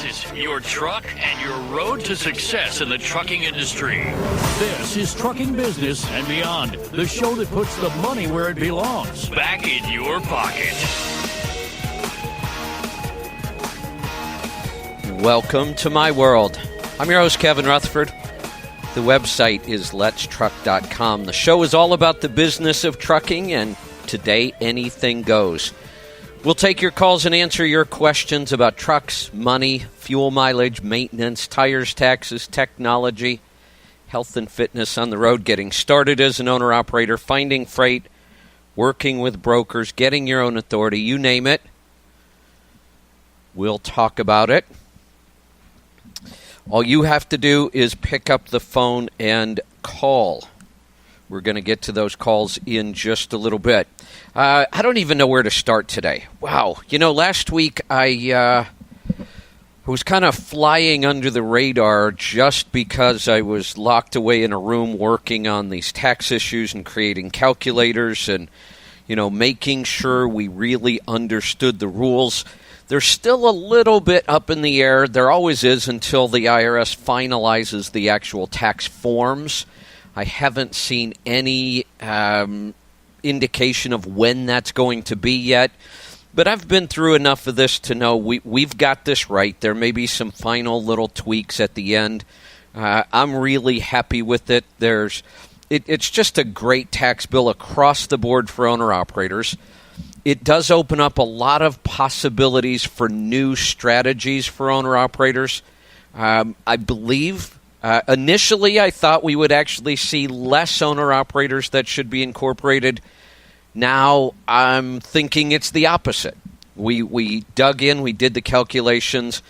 taxes, your truck, and your road to success in the trucking industry. This is Trucking Business and Beyond, the show that puts the money where it belongs. Back in your pocket. Welcome to my world. I'm your host, Kevin Rutherford. The website is letstruck.com. The show is all about the business of trucking, and today anything goes. We'll take your calls and answer your questions about trucks, money, fuel mileage, maintenance, tires, taxes, technology, health and fitness on the road, getting started as an owner-operator, finding freight, working with brokers, getting your own authority, you name it. We'll talk about it. All you have to do is pick up the phone and call. We're going to get to those calls in just a little bit. I don't even know where to start today. Wow. You know, last week I was kind of flying under the radar just because I was locked away in a room working on these tax issues and creating calculators and, you know, making sure we really understood the rules. There's still a little bit up in the air. There always is until the IRS finalizes the actual tax forms. I haven't seen any indication of when that's going to be yet. But I've been through enough of this to know we've got this right. There may be some final little tweaks at the end. I'm really happy with it. It's just a great tax bill across the board for owner-operators. It does open up a lot of possibilities for new strategies for owner-operators. I believe initially I thought we would actually see less owner-operators that should be incorporated. Now I'm thinking it's the opposite. We dug in, we did the calculations.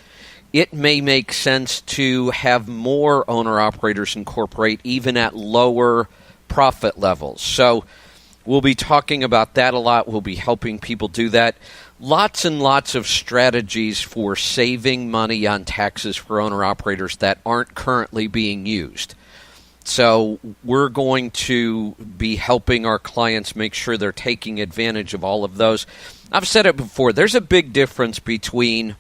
It may make sense to have more owner-operators incorporate even at lower profit levels. So we'll be talking about that a lot. We'll be helping people do that. Lots and lots of strategies for saving money on taxes for owner-operators that aren't currently being used. So we're going to be helping our clients make sure they're taking advantage of all of those. I've said it before. There's a big difference between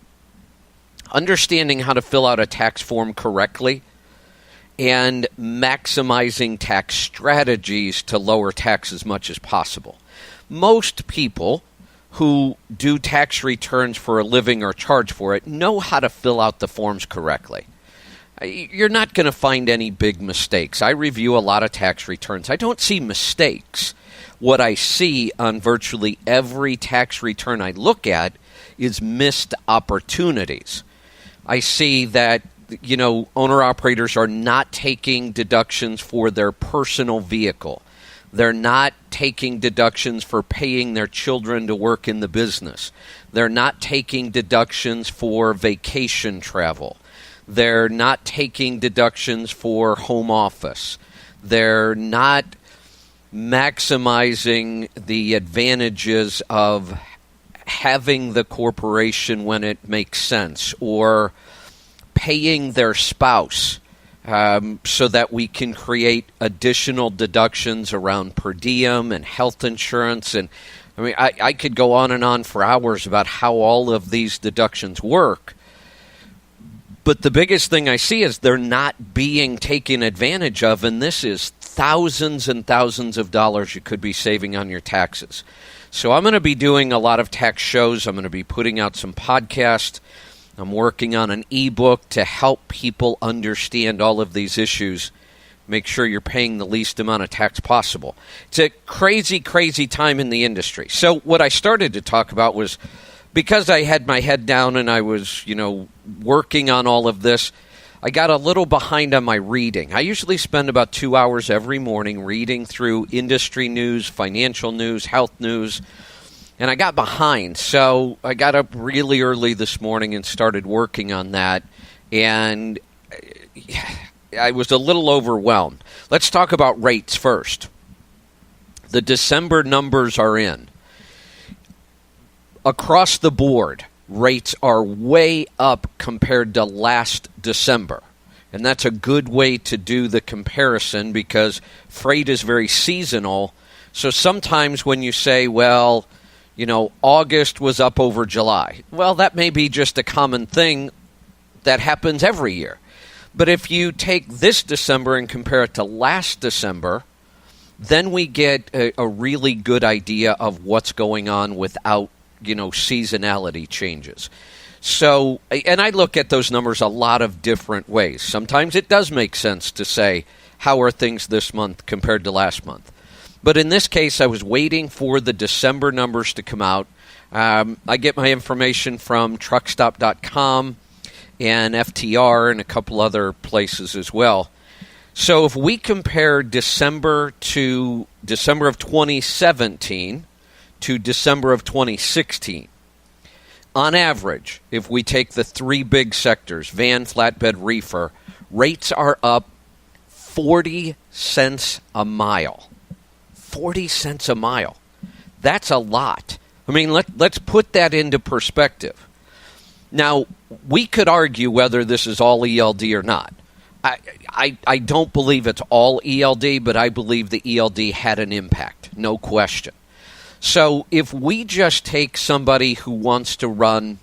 understanding how to fill out a tax form correctly and maximizing tax strategies to lower tax as much as possible. Most people who do tax returns for a living or charge for it know how to fill out the forms correctly. You're not going to find any big mistakes. I review a lot of tax returns. I don't see mistakes. What I see on virtually every tax return I look at is missed opportunities. I see that, you know, owner-operators are not taking deductions for their personal vehicle. They're not taking deductions for paying their children to work in the business. They're not taking deductions for vacation travel. They're not taking deductions for home office. They're not maximizing the advantages of having the corporation when it makes sense, or paying their spouse so that we can create additional deductions around per diem and health insurance. And I mean, I could go on and on for hours about how all of these deductions work. But the biggest thing I see is they're not being taken advantage of, and this is thousands and thousands of dollars you could be saving on your taxes. So I'm going to be doing a lot of tax shows. I'm going to be putting out some podcasts. I'm working on an ebook to help people understand all of these issues. Make sure you're paying the least amount of tax possible. It's a crazy, crazy time in the industry. So what I started to talk about was, because I had my head down and I was, you know, working on all of this, I got a little behind on my reading. I usually spend about 2 hours every morning reading through industry news, financial news, health news, and I got behind. So I got up really early this morning and started working on that, and I was a little overwhelmed. Let's talk about rates first. The December numbers are in. Across the board, rates are way up compared to last December. And that's a good way to do the comparison because freight is very seasonal. So sometimes when you say, well, you know, August was up over July, well, that may be just a common thing that happens every year. But if you take this December and compare it to last December, then we get a really good idea of what's going on without, seasonality changes. So, and I look at those numbers a lot of different ways. Sometimes it does make sense to say, how are things this month compared to last month? But in this case, I was waiting for the December numbers to come out. I get my information from truckstop.com and FTR and a couple other places as well. So if we compare December of 2017 to December of 2016, on average, if we take the three big sectors, van, flatbed, reefer, rates are up 40 cents a mile. 40 cents a mile. That's a lot. I mean, let's put that into perspective. Now, we could argue whether this is all ELD or not. I don't believe it's all ELD, but I believe the ELD had an impact, no question. So if we just take somebody who wants to run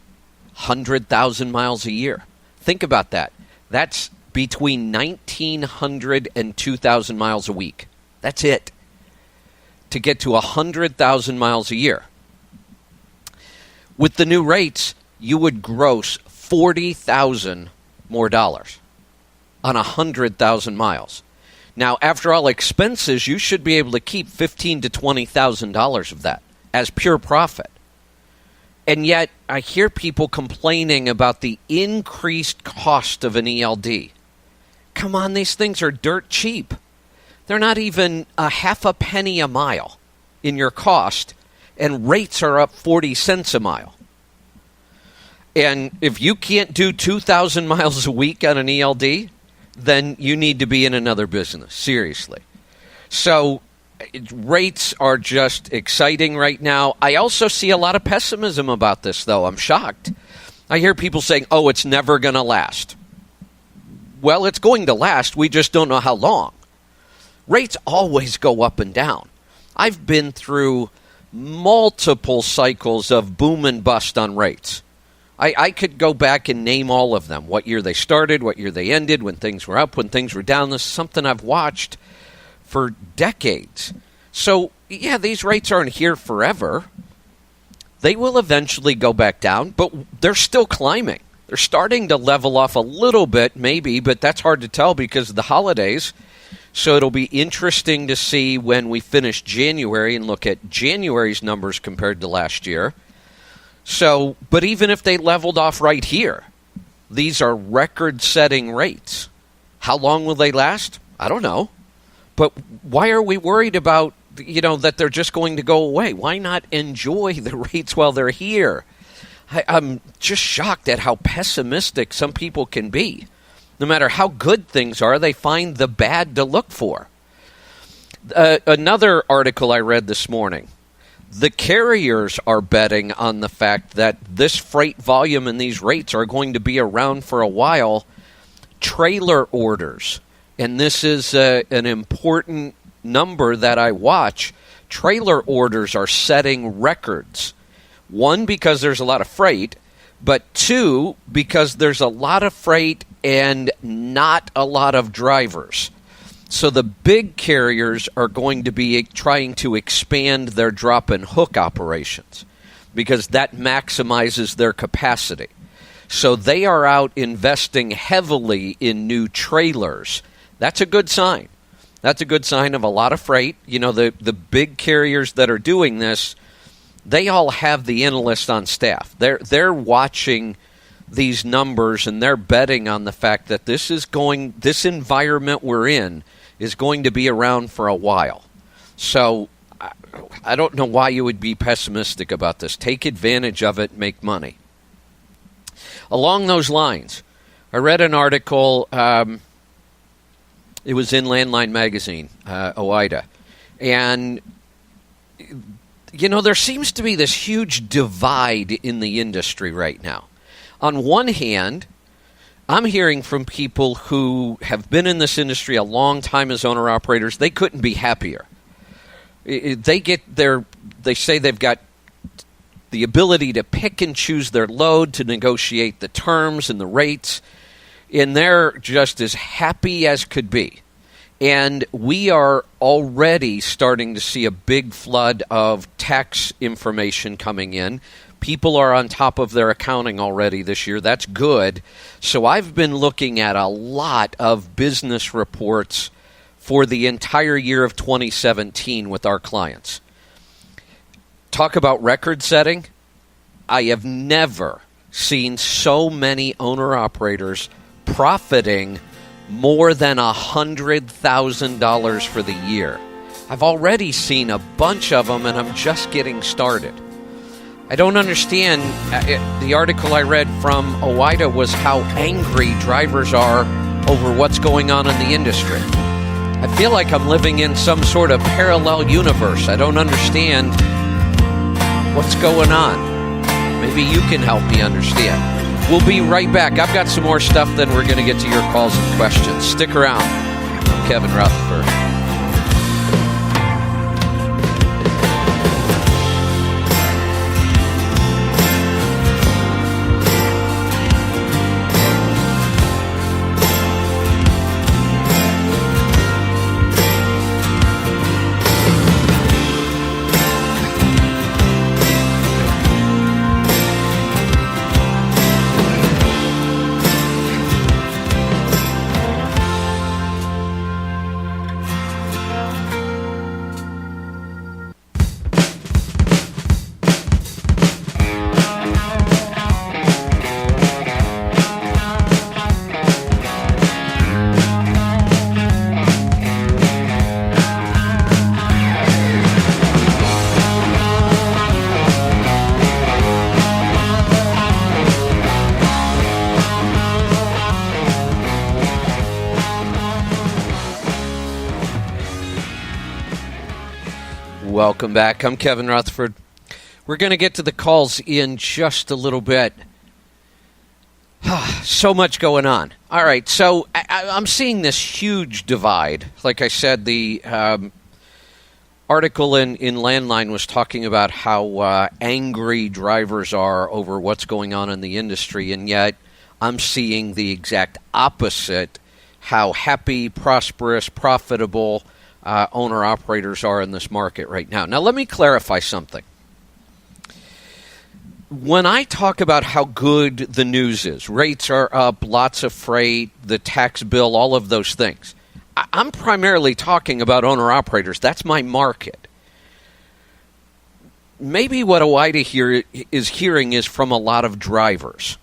100,000 miles a year, think about that. That's between 1,900 and 2,000 miles a week. That's it. To get to 100,000 miles a year. With the new rates, you would gross $40,000 more dollars on 100,000 miles. Now, after all expenses, you should be able to keep $15,000 to $20,000 of that as pure profit. And yet, I hear people complaining about the increased cost of an ELD. Come on, these things are dirt cheap. They're not even a half a penny a mile in your cost, and rates are up 40 cents a mile. And if you can't do 2,000 miles a week on an ELD, then you need to be in another business, seriously. So rates are just exciting right now. I also see a lot of pessimism about this, though. I'm shocked. I hear people saying, oh, it's never going to last. Well, it's going to last. We just don't know how long. Rates always go up and down. I've been through multiple cycles of boom and bust on rates. I could go back and name all of them. What year they started, what year they ended, when things were up, when things were down. This is something I've watched for decades. So, yeah, these rates aren't here forever. They will eventually go back down, but they're still climbing. They're starting to level off a little bit, maybe, but that's hard to tell because of the holidays. So it'll be interesting to see when we finish January and look at January's numbers compared to last year. So, but even if they leveled off right here, these are record-setting rates. How long will they last? I don't know. But why are we worried about, that they're just going to go away? Why not enjoy the rates while they're here? I'm just shocked at how pessimistic some people can be. No matter how good things are, they find the bad to look for. Another article I read this morning. The carriers are betting on the fact that this freight volume and these rates are going to be around for a while. Trailer orders, and this is an important number that I watch. Trailer orders are setting records. One, because there's a lot of freight, but two, because there's a lot of freight and not a lot of drivers. So the big carriers are going to be trying to expand their drop and hook operations because that maximizes their capacity. So they are out investing heavily in new trailers. That's a good sign. That's a good sign of a lot of freight. The big carriers that are doing this, they all have the analysts on staff. They're watching these numbers and they're betting on the fact that this environment we're in is going to be around for a while. So I don't know why you would be pessimistic about this. Take advantage of it, make money. Along those lines, I read an article, it was in Landline Magazine, OIDA, and there seems to be this huge divide in the industry right now. On one hand, I'm hearing from people who have been in this industry a long time as owner-operators. They couldn't be happier. They say they've got the ability to pick and choose their load, to negotiate the terms and the rates, and they're just as happy as could be. And we are already starting to see a big flood of tax information coming in. People are on top of their accounting already this year. That's good. So I've been looking at a lot of business reports for the entire year of 2017 with our clients. Talk about record setting. I have never seen so many owner-operators profiting more than $100,000 for the year. I've already seen a bunch of them, and I'm just getting started. I don't understand. The article I read from OIDA was how angry drivers are over what's going on in the industry. I feel like I'm living in some sort of parallel universe. I don't understand what's going on. Maybe you can help me understand. We'll be right back. I've got some more stuff, then we're going to get to your calls and questions. Stick around. I'm Kevin Rutherford. Welcome back. I'm Kevin Rutherford. We're going to get to the calls in just a little bit. So much going on. All right, so I'm seeing this huge divide. Like I said, the article in Landline was talking about how angry drivers are over what's going on in the industry, and yet I'm seeing the exact opposite, how happy, prosperous, profitable owner-operators are in this market right now. Now, let me clarify something. When I talk about how good the news is, rates are up, lots of freight, the tax bill, all of those things, I'm primarily talking about owner-operators. That's my market. Maybe what OIDA is hearing is from a lot of drivers.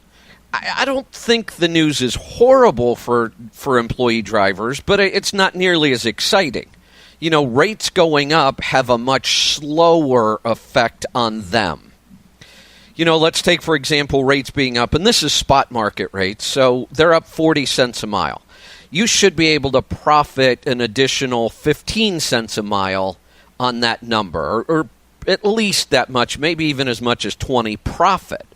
I don't think the news is horrible for employee drivers, but it's not nearly as exciting. You know, rates going up have a much slower effect on them. You know, let's take, for example, rates being up, and this is spot market rates, so they're up 40 cents a mile. You should be able to profit an additional 15 cents a mile on that number, or at least that much, maybe even as much as 20 profit.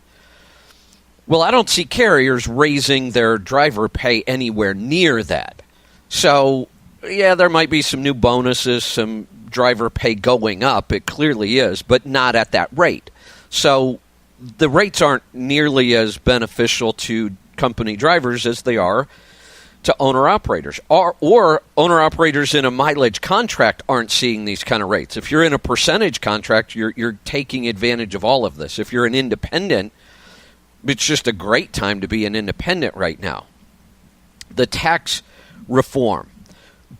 Well, I don't see carriers raising their driver pay anywhere near that. So, yeah, there might be some new bonuses, some driver pay going up. It clearly is, but not at that rate. So the rates aren't nearly as beneficial to company drivers as they are to owner-operators. Or owner-operators in a mileage contract aren't seeing these kind of rates. If you're in a percentage contract, you're taking advantage of all of this. If you're an independent, it's just a great time to be an independent right now. The tax reform.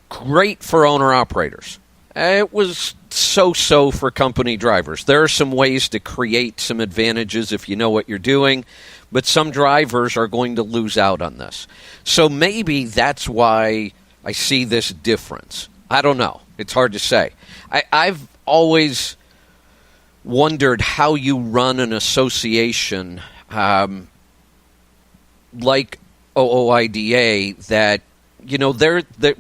Great for owner-operators. It was so-so for company drivers. There are some ways to create some advantages if you know what you're doing, but some drivers are going to lose out on this. So maybe that's why I see this difference. I don't know. It's hard to say. I've always wondered how you run an association like OOIDA that, you know,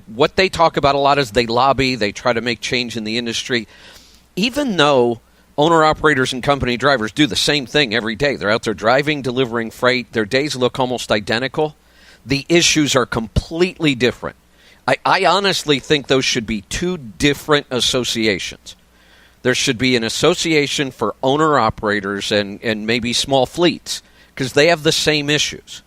what they talk about a lot is they lobby, they try to make change in the industry. Even though owner-operators and company drivers do the same thing every day, they're out there driving, delivering freight, their days look almost identical, the issues are completely different. I honestly think those should be two different associations. There should be an association for owner-operators and maybe small fleets, because they have the same issues.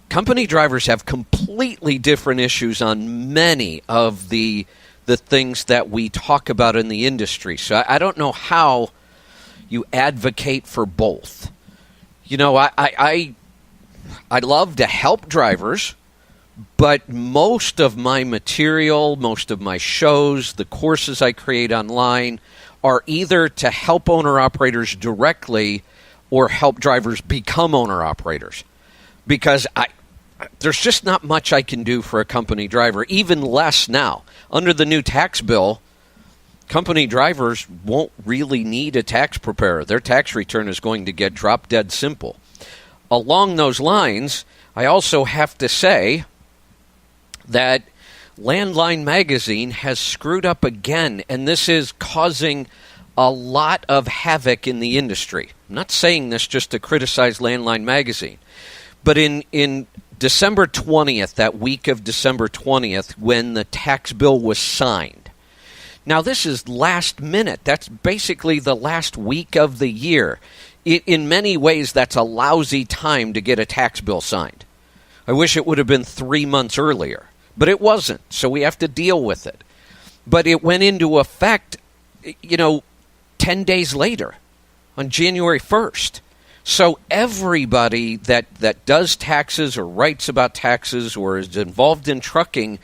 Company drivers have completely different issues on many of the things that we talk about in the industry. So I don't know how you advocate for both. You know, I love to help drivers, but most of my material, most of my shows, the courses I create online are either to help owner-operators directly or help drivers become owner-operators. Because there's just not much I can do for a company driver, even less now. Under the new tax bill, company drivers won't really need a tax preparer. Their tax return is going to get drop dead simple. Along those lines, I also have to say that Landline Magazine has screwed up again, and this is causing a lot of havoc in the industry. I'm not saying this just to criticize Landline Magazine, but in December 20th, that week of December 20th, when the tax bill was signed. Now, this is last minute. That's basically the last week of the year. In many ways, that's a lousy time to get a tax bill signed. I wish it would have been 3 months earlier, but it wasn't, so we have to deal with it. But it went into effect, 10 days later, on January 1st. So everybody that does taxes or writes about taxes or is involved in trucking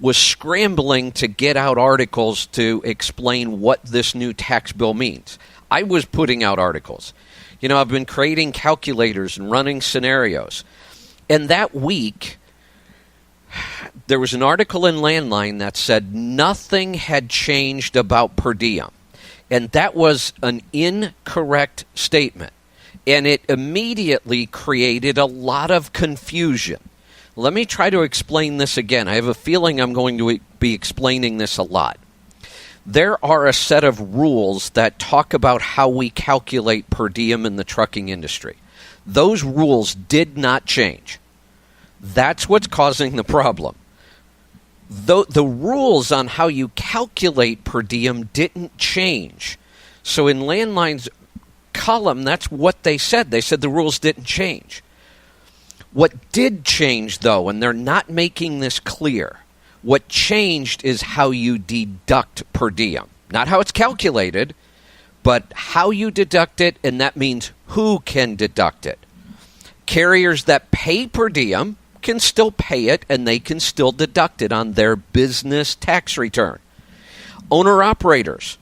was scrambling to get out articles to explain what this new tax bill means. I was putting out articles. I've been creating calculators and running scenarios. And that week, there was an article in Landline that said nothing had changed about per diem. And that was an incorrect statement. And it immediately created a lot of confusion. Let me try to explain this again. I have a feeling I'm going to be explaining this a lot. There are a set of rules that talk about how we calculate per diem in the trucking industry. Those rules did not change. That's what's causing the problem. The rules on how you calculate per diem didn't change. So in Landline's column, that's what they said. They said the rules didn't change. What did change, though, and they're not making this clear, what changed is how you deduct per diem. Not how it's calculated, but how you deduct it, and that means who can deduct it. Carriers that pay per diem can still pay it, and they can still deduct it on their business tax return. Owner-operators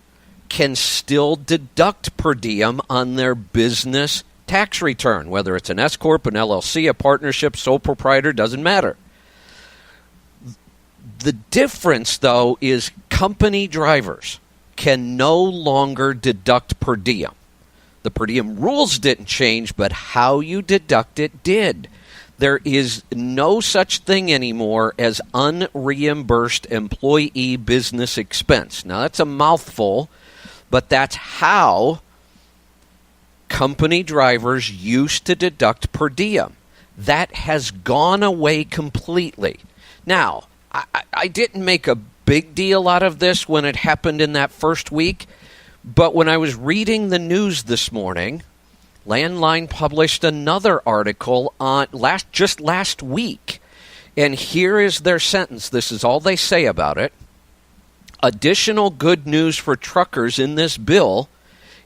can still deduct per diem on their business tax return, whether it's an SCorp, an LLC, a partnership, sole proprietor, doesn't matter. The difference, though, is company drivers can no longer deduct per diem. The per diem rules didn't change, but how you deduct it did. There is no such thing anymore as unreimbursed employee business expense. Now, that's a mouthful, but that's how company drivers used to deduct per diem. That has gone away completely. Now, I didn't make a big deal out of this when it happened in that first week, but when I was reading the news this morning, Landline published another article on just last week, and here is their sentence. This is all they say about it. Additional good news for truckers in this bill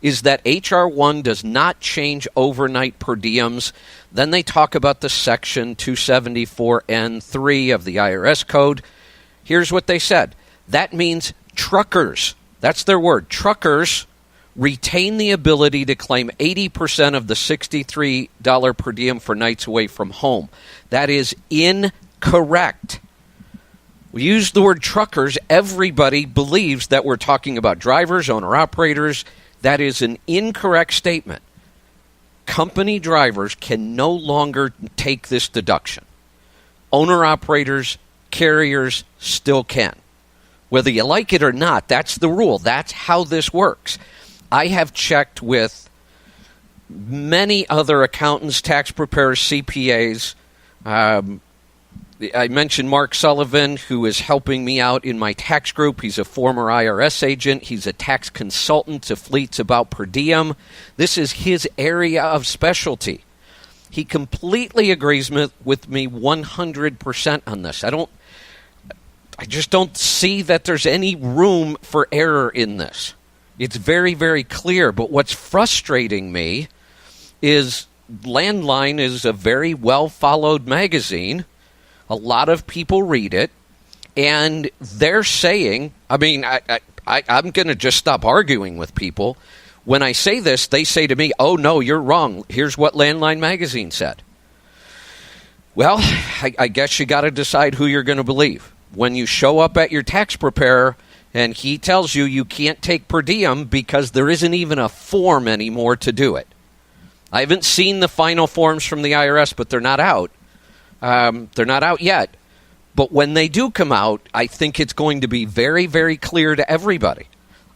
is that H.R. 1 does not change overnight per diems. Then they talk about the Section 274N3 of the IRS code. Here's what they said. That means truckers, that's their word, truckers retain the ability to claim 80% of the $63 per diem for nights away from home. That is incorrect. We use the word truckers. Everybody believes that we're talking about drivers, owner-operators. That is an incorrect statement. Company drivers can no longer take this deduction. Owner-operators, carriers still can. Whether you like it or not, that's the rule. That's how this works. I have checked with many other accountants, tax preparers, CPAs, I mentioned Mark Sullivan, who is helping me out in my tax group. He's a former IRS agent. He's a tax consultant to fleets about per diem. This is his area of specialty. He completely agrees with me 100% on this. I just don't see that there's any room for error in this. It's very, very clear. But what's frustrating me is Landline is a very well-followed magazine. A lot of people read it, and they're saying, I'm going to just stop arguing with people. When I say this, they say to me, oh, no, you're wrong. Here's what Landline Magazine said. Well, I guess you got to decide who you're going to believe. When you show up at your tax preparer and he tells you you can't take per diem because there isn't even a form anymore to do it. I haven't seen the final forms from the IRS, but they're not out. They're not out yet. But when they do come out, I think it's going to be very, very clear to everybody.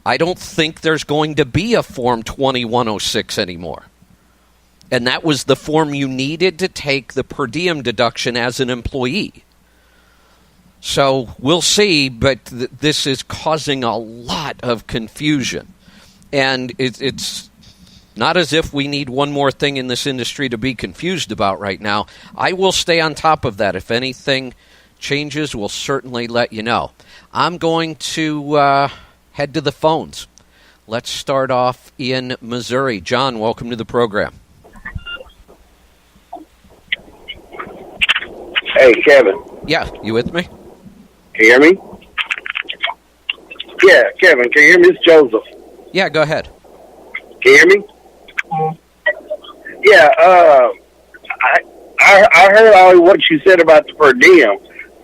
I don't think there's going to be a Form 2106 anymore. And that was the form you needed to take the per diem deduction as an employee. So we'll see, but this is causing a lot of confusion. And it's not as if we need one more thing in this industry to be confused about right now. I will stay on top of that. If anything changes, we'll certainly let you know. I'm going to head to the phones. Let's start off in Missouri. John, welcome to the program. Hey, Kevin. Yeah, you with me? Can you hear me? Yeah, Kevin, can you hear me? It's Joseph. Yeah, go ahead. Can you hear me? Yeah, I heard all what you said about the per diem.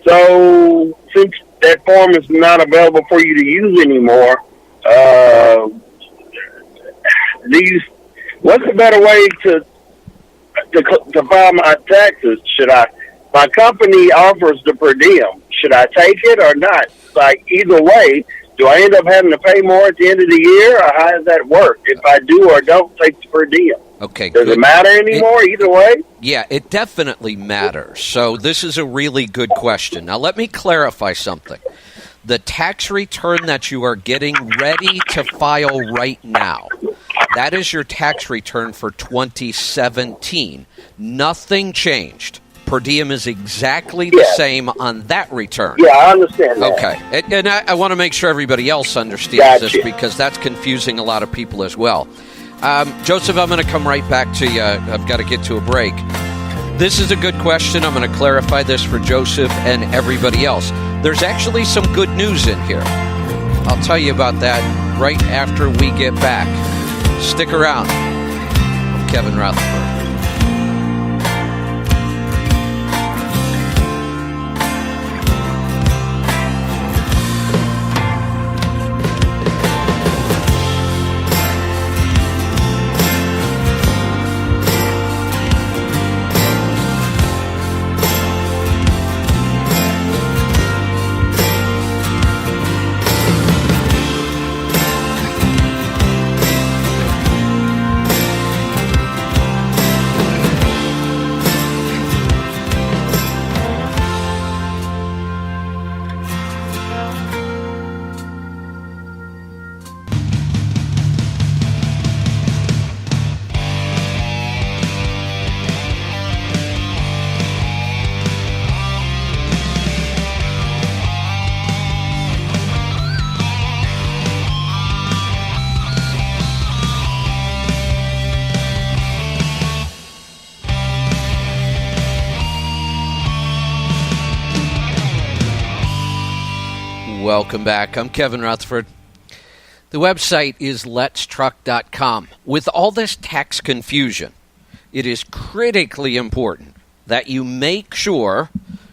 So, since that form is not available for you to use anymore, what's a better way to file my taxes? My company offers the per diem. Should I take it or not? Like, either way, do I end up having to pay more at the end of the year, or how does that work if I do or don't take the per diem? Okay, Does it matter anymore either way? Yeah, it definitely matters. So this is a really good question. Now, let me clarify something. The tax return that you are getting ready to file right now, that is your tax return for 2017. Nothing changed. Per diem is exactly the same on that return. Yeah, I understand that. Okay. And I want to make sure everybody else understands this because that's confusing a lot of people as well. Joseph, I'm going to come right back to you. I've got to get to a break. This is a good question. I'm going to clarify this for Joseph and everybody else. There's actually some good news in here. I'll tell you about that right after we get back. Stick around. I'm Kevin Rutherford. Welcome back. I'm Kevin Rutherford. The website is letstruck.com. With all this tax confusion, it is critically important that you make sure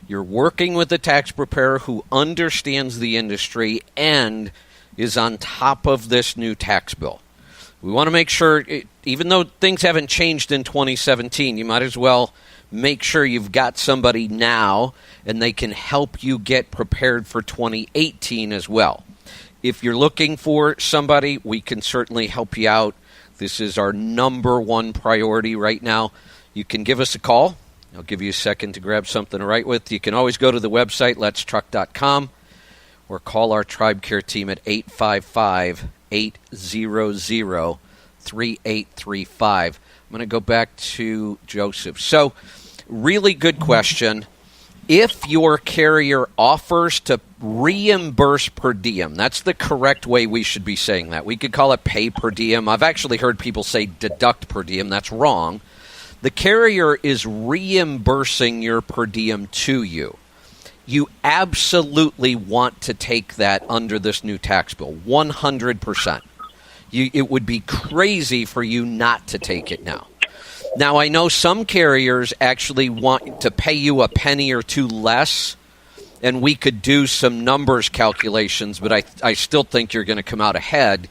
you're working with a tax preparer who understands the industry and is on top of this new tax bill. We want to make sure, even though things haven't changed in 2017, you might as well make sure you've got somebody now and they can help you get prepared for 2018 as well. If you're looking for somebody, we can certainly help you out. This is our number one priority right now. You can give us a call. I'll give you a second to grab something to write with. You can always go to the website, letstruck.com, or call our Tribe Care team at 855-800-3835. I'm going to go back to Joseph. So, really good question. If your carrier offers to reimburse per diem, that's the correct way we should be saying that. We could call it pay per diem. I've actually heard people say deduct per diem. That's wrong. The carrier is reimbursing your per diem to you. You absolutely want to take that under this new tax bill, 100%. It would be crazy for you not to take it now. Now, I know some carriers actually want to pay you a penny or two less, and we could do some numbers calculations, but I still think you're going to come out ahead,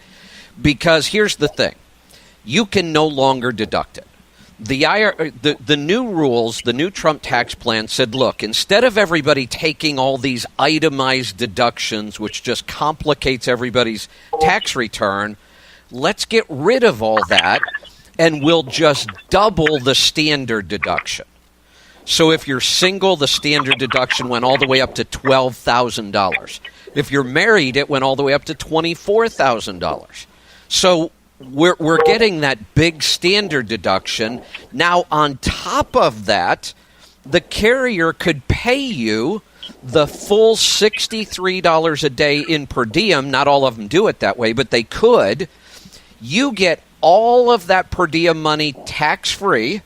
because here's the thing. You can no longer deduct it. The new rules, the new Trump tax plan said, look, instead of everybody taking all these itemized deductions, which just complicates everybody's tax return, let's get rid of all that, and we'll just double the standard deduction. So if you're single, the standard deduction went all the way up to $12,000. If you're married, it went all the way up to $24,000. So we're getting that big standard deduction. Now, on top of that, the carrier could pay you the full $63 a day in per diem. Not all of them do it that way, but they could. You get all of that per diem money tax-free,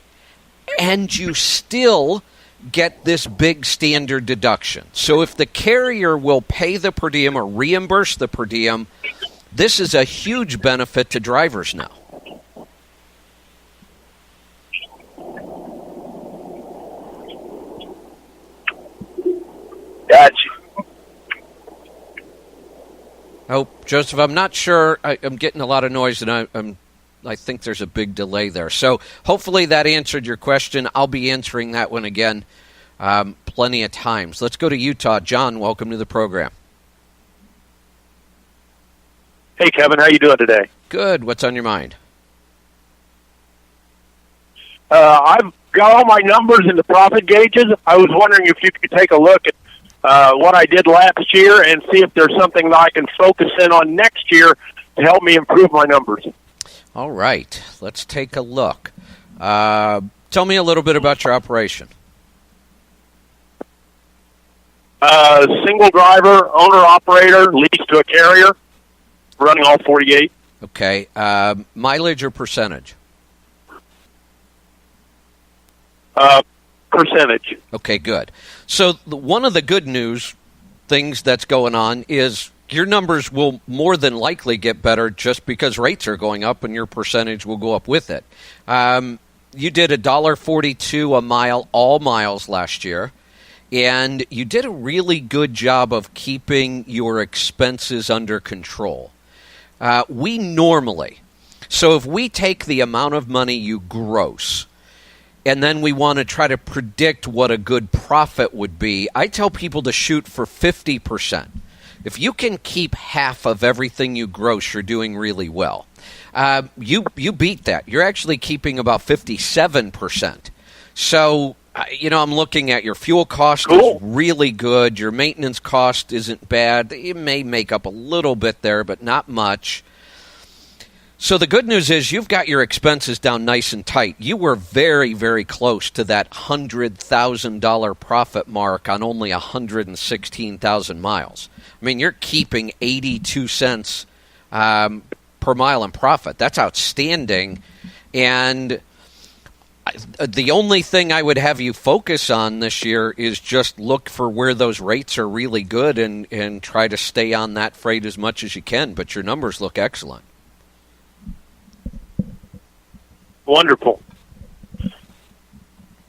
and you still get this big standard deduction. So if the carrier will pay the per diem or reimburse the per diem, this is a huge benefit to drivers now. Gotcha. Oh, Joseph, I'm not sure. I'm getting a lot of noise, and I think there's a big delay there. So hopefully that answered your question. I'll be answering that one again plenty of times. Let's go to Utah. John, welcome to the program. Hey, Kevin, how you doing today? Good. What's on your mind? I've got all my numbers in the profit gauges. I was wondering if you could take a look at what I did last year and see if there's something that I can focus in on next year to help me improve my numbers. All right. Let's take a look. Tell me a little bit about your operation. Single driver, owner-operator, leased to a carrier, running all 48. Okay. Mileage or percentage? Percentage. Okay, good. So one of the good news things that's going on is your numbers will more than likely get better just because rates are going up and your percentage will go up with it. You did $1.42 a mile, all miles last year, and you did a really good job of keeping your expenses under control. We normally, so if we take the amount of money you gross, and then we want to try to predict what a good profit would be, I tell people to shoot for 50%. If you can keep half of everything you gross, you're doing really well. You beat that. You're actually keeping about 57%. So, I'm looking at your fuel cost is really good. Your maintenance cost isn't bad. You may make up a little bit there, but not much. So the good news is you've got your expenses down nice and tight. You were very, very close to that $100,000 profit mark on only 116,000 miles. I mean, you're keeping 82 cents per mile in profit. That's outstanding. And the only thing I would have you focus on this year is just look for where those rates are really good and try to stay on that freight as much as you can. But your numbers look excellent. Wonderful.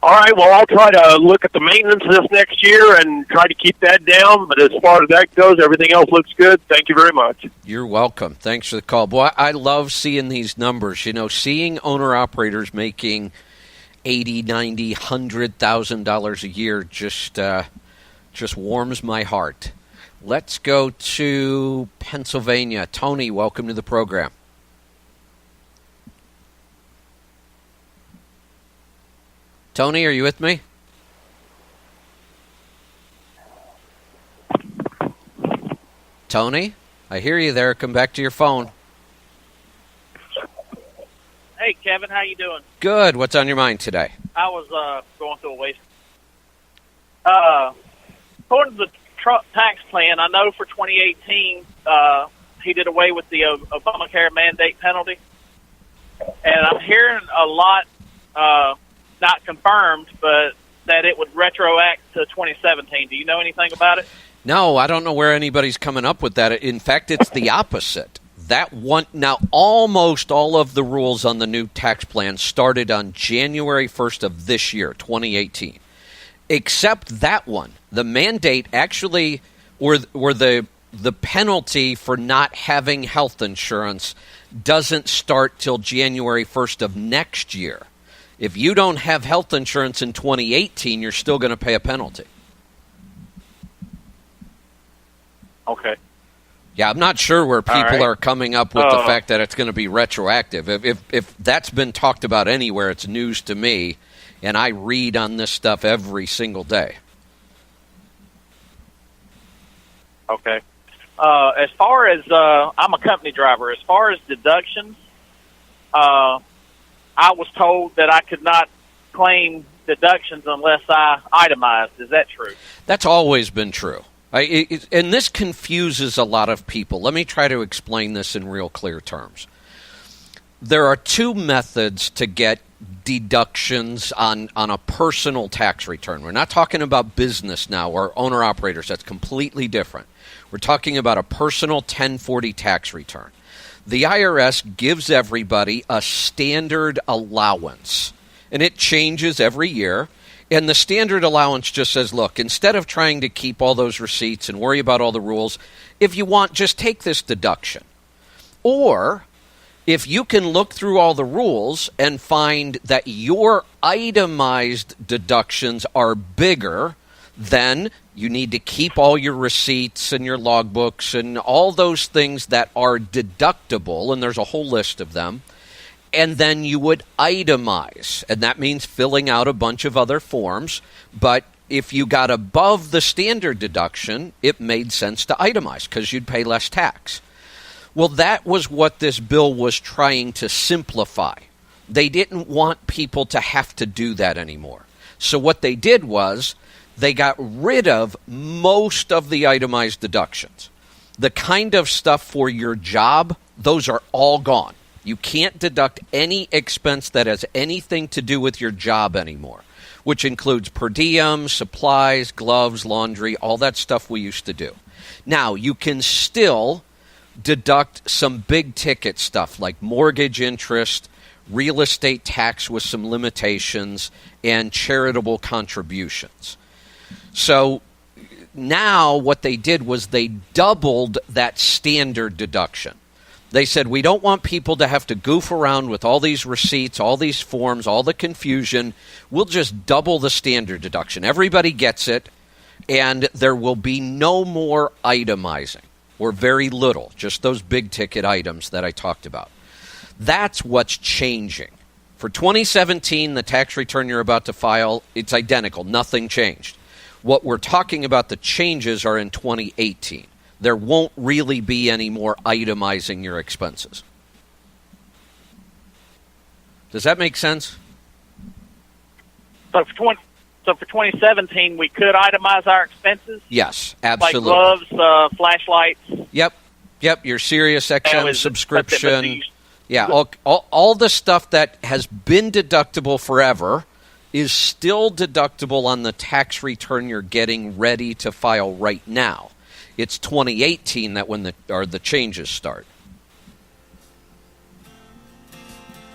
All right, well, I'll try to look at the maintenance this next year and try to keep that down. But as far as that goes, everything else looks good. Thank you very much. You're welcome. Thanks for the call. Boy, I love seeing these numbers. Seeing owner-operators making $80,000, $90,000, $100,000 a year just warms my heart. Let's go to Pennsylvania. Tony, welcome to the program. Tony, are you with me? Tony, I hear you there. Come back to your phone. Hey, Kevin, how you doing? Good. What's on your mind today? I was going through a waste. According to the truck tax plan, I know for 2018, he did away with the Obamacare mandate penalty. And I'm hearing a lot, not confirmed, but that it would retroact to 2017. Do you know anything about it? No, I don't know where anybody's coming up with that. In fact, it's the opposite. That one now, almost all of the rules on the new tax plan started on January 1st of this year, 2018, except that one. The mandate actually, or the penalty for not having health insurance doesn't start till January 1st of next year. If you don't have health insurance in 2018, you're still going to pay a penalty. Okay. Yeah, I'm not sure where people right. are coming up with the fact that it's going to be retroactive. If that's been talked about anywhere, it's news to me, and I read on this stuff every single day. Okay. As far as I'm a company driver, as far as deductions, I was told that I could not claim deductions unless I itemized. Is that true? That's always been true. And this confuses a lot of people. Let me try to explain this in real clear terms. There are two methods to get deductions on a personal tax return. We're not talking about business now or owner-operators. That's completely different. We're talking about a personal 1040 tax return. The IRS gives everybody a standard allowance, and it changes every year. And the standard allowance just says, look, instead of trying to keep all those receipts and worry about all the rules, if you want, just take this deduction. Or if you can look through all the rules and find that your itemized deductions are bigger, then you need to keep all your receipts and your logbooks and all those things that are deductible, and there's a whole list of them. And then you would itemize, and that means filling out a bunch of other forms. But if you got above the standard deduction, it made sense to itemize because you'd pay less tax. Well, that was what this bill was trying to simplify. They didn't want people to have to do that anymore. So what they did was they got rid of most of the itemized deductions. The kind of stuff for your job, those are all gone. You can't deduct any expense that has anything to do with your job anymore, which includes per diem, supplies, gloves, laundry, all that stuff we used to do. Now, you can still deduct some big ticket stuff like mortgage interest, real estate tax with some limitations, and charitable contributions. So now what they did was they doubled that standard deduction. They said, we don't want people to have to goof around with all these receipts, all these forms, all the confusion. We'll just double the standard deduction. Everybody gets it, and there will be no more itemizing, or very little, just those big-ticket items that I talked about. That's what's changing. For 2017, the tax return you're about to file, it's identical. Nothing changed. What we're talking about, the changes, are in 2018. There won't really be any more itemizing your expenses. Does that make sense? So for 2017, we could itemize our expenses? Yes, absolutely. Like gloves, flashlights? Yep, your Sirius XM subscription. Yeah, Good. all the stuff that has been deductible forever is still deductible on the tax return you're getting ready to file right now. It's 2018 that when the changes start.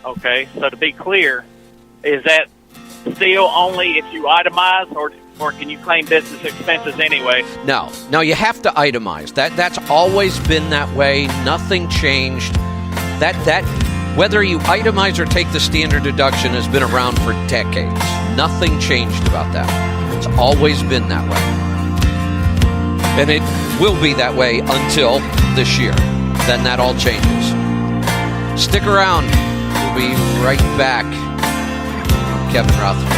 Okay, so to be clear, is that still only if you itemize, or can you claim business expenses anyway? No, you have to itemize. That's always been that way. Nothing changed. That whether you itemize or take the standard deduction has been around for decades. Nothing changed about that. It's always been that way. And it will be that way until this year. Then that all changes. Stick around. We'll be right back. I'm Kevin Rutherford.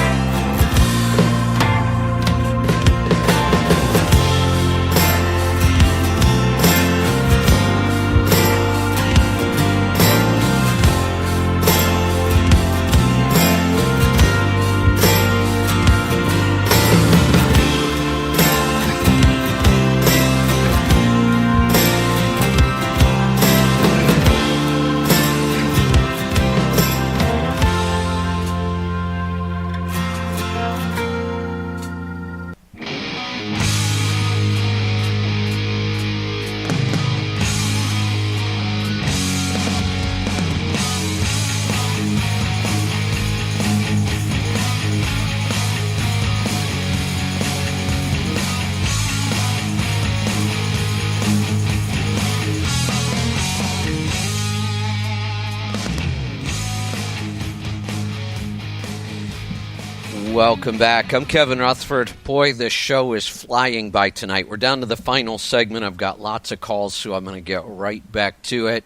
welcome back. I'm Kevin Rutherford. Boy, this show is flying by tonight. We're down to the final segment. I've got lots of calls, so I'm going to get right back to it.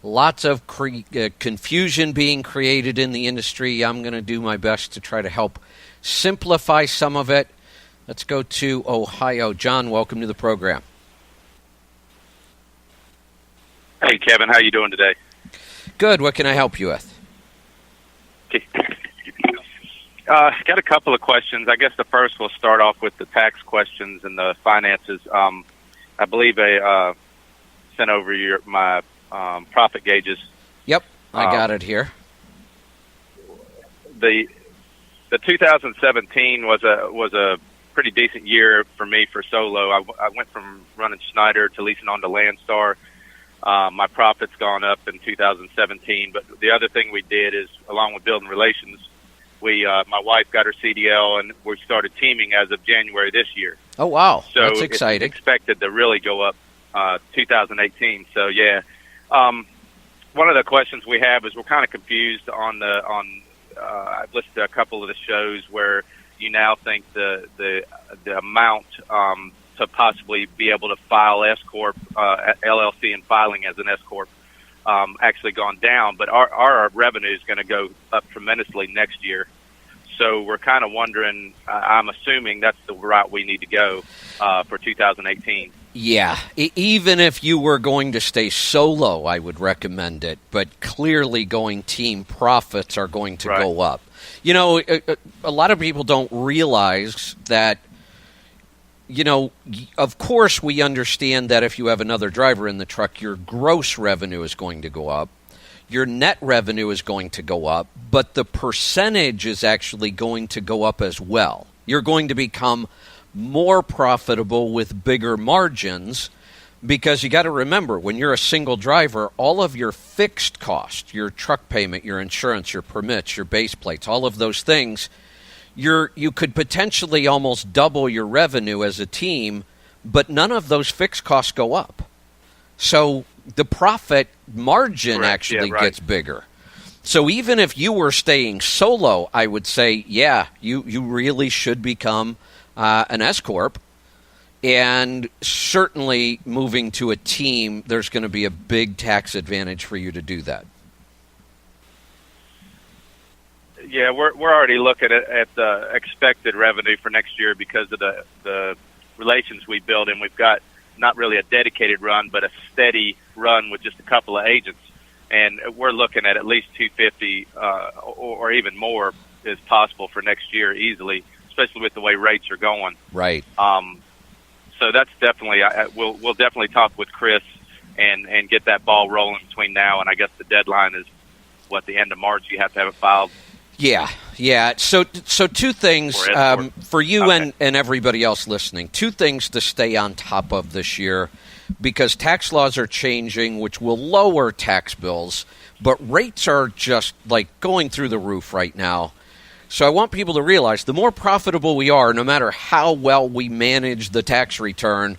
Lots of confusion being created in the industry. I'm going to do my best to try to help simplify some of it. Let's go to Ohio. John, welcome to the program. Hey, Kevin. How you doing today? Good. What can I help you with? Got a couple of questions. I guess the first we'll start off with the tax questions and the finances. I believe I sent over my profit gauges. Yep, I got it here. The 2017 was a pretty decent year for me for solo. I went from running Schneider to leasing on to Landstar. My profit's gone up in 2017, but the other thing we did is, along with building relations, my wife got her CDL, and we started teaming as of January this year. Oh, wow. So that's exciting. It's expected to really go up 2018. So, yeah. One of the questions we have is we're kind of confused on I've listened to a couple of the shows where you now think the amount to possibly be able to file SCorp, LLC and filing as an SCorp actually gone down, but our revenue is going to go up tremendously next year. So we're kind of wondering, I'm assuming that's the route we need to go for 2018. Yeah, even if you were going to stay solo, I would recommend it, but clearly going team, profits are going to go up. You know, a lot of people don't realize that, you know, of course we understand that if you have another driver in the truck, your gross revenue is going to go up. Your net revenue is going to go up, but the percentage is actually going to go up as well. You're going to become more profitable with bigger margins because you got to remember, when you're a single driver, all of your fixed costs, your truck payment, your insurance, your permits, your base plates, all of those things, you could potentially almost double your revenue as a team, but none of those fixed costs go up. So the profit margin actually gets bigger. So even if you were staying solo, I would say, yeah, you really should become an SCorp. And certainly moving to a team, there's going to be a big tax advantage for you to do that. Yeah, we're already looking at the expected revenue for next year because of the relations we build, and we've got not really a dedicated run, but a steady run with just a couple of agents. And we're looking at least 250 or even more is possible for next year easily, especially with the way rates are going. Right. So that's definitely we'll definitely talk with Chris and get that ball rolling between now and I guess the deadline is the end of March. You have to have it filed. Yeah. So two things for you and everybody else listening. Two things to stay on top of this year, because tax laws are changing, which will lower tax bills, but rates are just like going through the roof right now. So I want people to realize the more profitable we are, no matter how well we manage the tax return,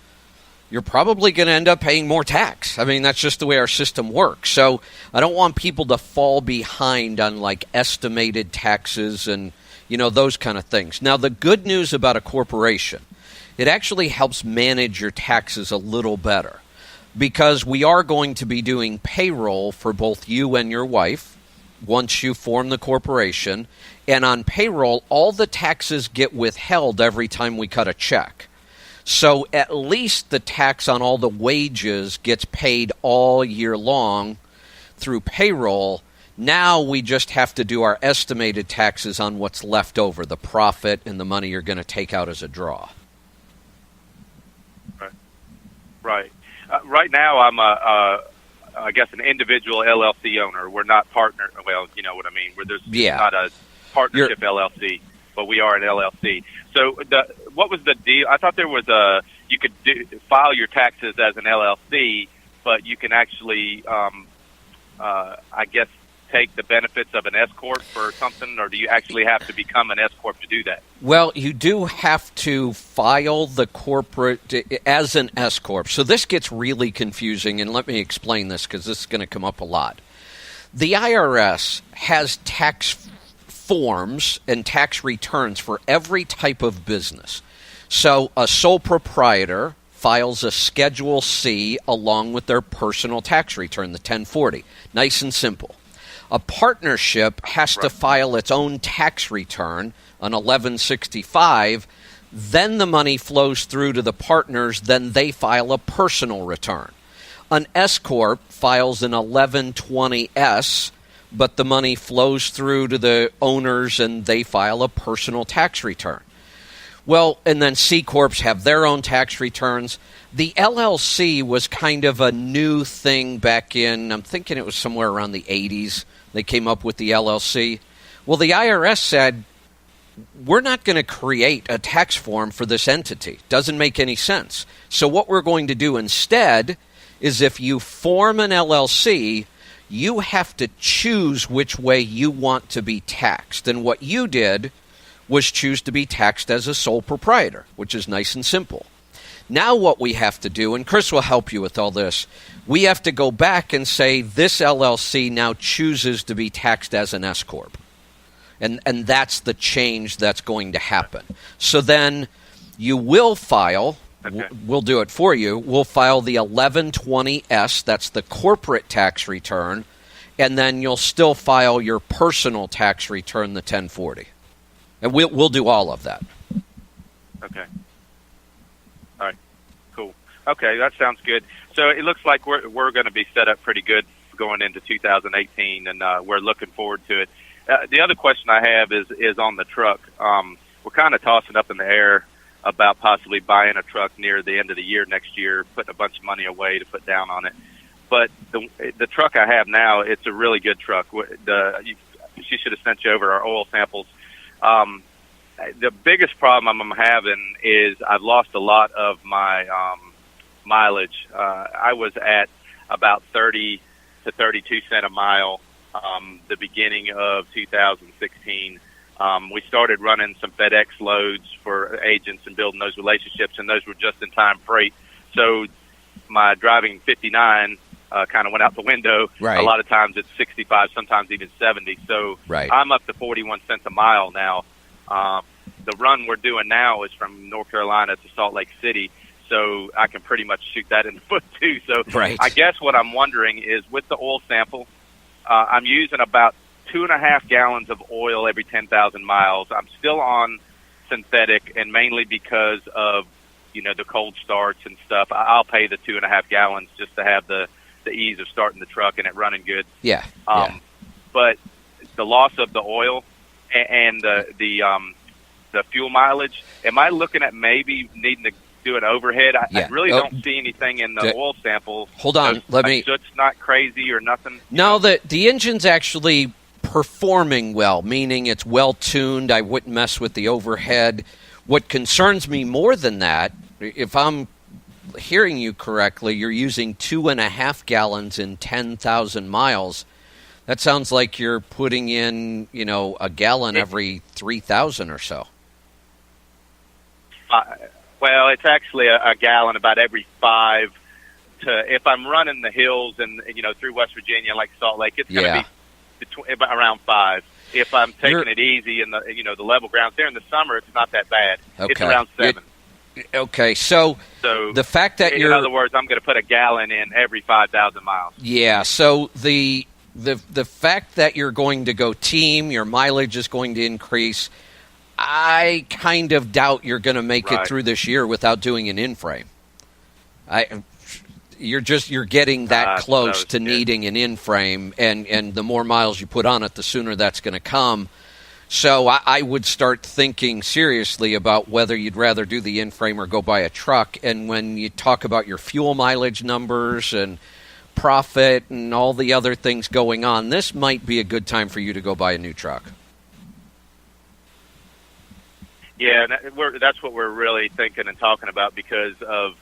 you're probably going to end up paying more tax. I mean, that's just the way our system works. So I don't want people to fall behind on like estimated taxes and, you know, those kind of things. Now, the good news about a corporation, it actually helps manage your taxes a little better because we are going to be doing payroll for both you and your wife once you form the corporation. And on payroll, all the taxes get withheld every time we cut a check. So at least the tax on all the wages gets paid all year long through payroll. Now we just have to do our estimated taxes on what's left over, the profit and the money you're going to take out as a draw. Right. Right now I'm I guess an individual LLC owner. We're not partner. Well, you know what I mean. There's not a partnership LLC, but we are an LLC. So what was the deal? I thought there was you could file your taxes as an LLC, but you can actually, I guess, take the benefits of an SCorp or something, or do you actually have to become an SCorp to do that? Well, you do have to file the corporate as an SCorp. So this gets really confusing, and let me explain this because this is going to come up a lot. The IRS has tax forms and tax returns for every type of business. So a sole proprietor files a Schedule C along with their personal tax return, the 1040. Nice and simple. A partnership has to file its own tax return, an 1165. Then the money flows through to the partners. Then they file a personal return. An SCorp files an 1120S, but the money flows through to the owners and they file a personal tax return. Well, and then C Corps have their own tax returns. The LLC was kind of a new thing back in, I'm thinking it was somewhere around the 80s. They came up with the LLC. Well, the IRS said, we're not going to create a tax form for this entity. Doesn't make any sense. So what we're going to do instead is if you form an LLC, you have to choose which way you want to be taxed. And what you did was choose to be taxed as a sole proprietor, which is nice and simple. Now what we have to do, and Chris will help you with all this, we have to go back and say this LLC now chooses to be taxed as an SCorp. And that's the change that's going to happen. So then you will file, we'll do it for you, we'll file the 1120S, that's the corporate tax return, and then you'll still file your personal tax return, the 1040. And we'll do all of that. Okay. All right. Cool. Okay, that sounds good. So it looks like we're going to be set up pretty good going into 2018, and we're looking forward to it. The other question I have is on the truck. We're kind of tossing up in the air about possibly buying a truck near the end of the year next year, putting a bunch of money away to put down on it. But the truck I have now, it's a really good truck. She should have sent you over our oil samples. The biggest problem I'm having is I've lost a lot of my mileage. I was at about 30 to 32 cents a mile the beginning of 2016. We started running some FedEx loads for agents and building those relationships, and those were just-in-time freight. So my driving 59 kind of went out the window. Right. A lot of times it's 65, sometimes even 70. So I'm up to 41 cents a mile now. The run we're doing now is from North Carolina to Salt Lake City, so I can pretty much shoot that in the foot too. So I guess what I'm wondering is with the oil sample, I'm using about 2.5 gallons of oil every 10,000 miles. I'm still on synthetic, and mainly because of the cold starts and stuff. I'll pay the 2.5 gallons just to have the ease of starting the truck and it running good. Yeah. But the loss of the oil and the fuel mileage, am I looking at maybe needing to do an overhead? I really don't see anything in the oil sample. Hold on, it's not crazy or nothing. No, the engine's actually performing well, meaning it's well tuned. I wouldn't mess with the overhead. What concerns me more than that, if I'm hearing you correctly, you're using 2.5 gallons in 10,000 miles. That sounds like you're putting in, a gallon every 3,000 or so. Well, it's actually a gallon about every 5 to, if I'm running the hills and through West Virginia, like Salt Lake, it's going to be around 5. If I'm taking it easy in the level grounds there in the summer, it's not that bad. Okay. It's around 7. Okay, so the fact that in other words, I'm going to put a gallon in every 5,000 miles. Yeah. So the fact that you're going to go team, your mileage is going to increase. I kind of doubt you're going to make it through this year without doing an in-frame. You're getting that close to needing an in-frame, and the more miles you put on it, the sooner that's going to come. So I would start thinking seriously about whether you'd rather do the in-frame or go buy a truck. And when you talk about your fuel mileage numbers and profit and all the other things going on, this might be a good time for you to go buy a new truck. Yeah, that's what we're really thinking and talking about because of,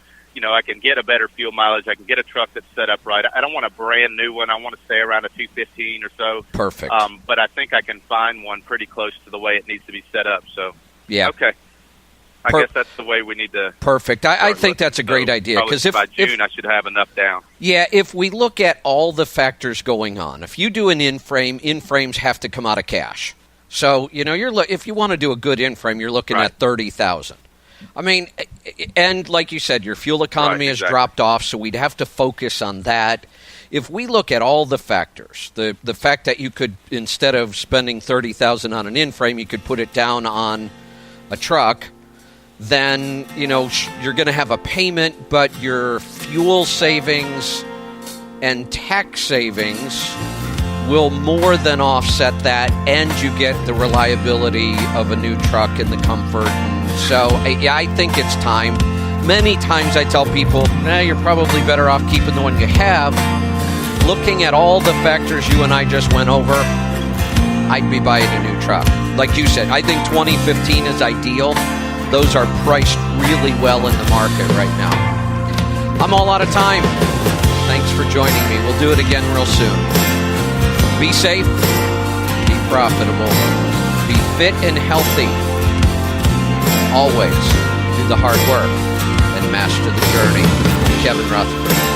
I can get a better fuel mileage. I can get a truck that's set up right. I don't want a brand new one. I want to stay around a 215 or so. Perfect. But I think I can find one pretty close to the way it needs to be set up. So, yeah. Okay. I guess that's the way we need to. Perfect. I think that's a great idea because by June I should have enough down. Yeah, if we look at all the factors going on, if you do an in-frame, in-frames have to come out of cash. So, if you want to do a good in-frame, you're looking at $30,000. I mean, and like you said, your fuel economy has dropped off, so we'd have to focus on that. If we look at all the factors, the fact that you could, instead of spending $30,000 on an in-frame, you could put it down on a truck, then, you're going to have a payment, but your fuel savings and tax savings will more than offset that, and you get the reliability of a new truck and the comfort. And so, I think it's time. Many times I tell people, you're probably better off keeping the one you have. Looking at all the factors you and I just went over, I'd be buying a new truck. Like you said, I think 2015 is ideal. Those are priced really well in the market right now. I'm all out of time. Thanks for joining me. We'll do it again real soon. Be safe, be profitable, be fit and healthy. Always do the hard work and master the journey. Kevin Rutherford.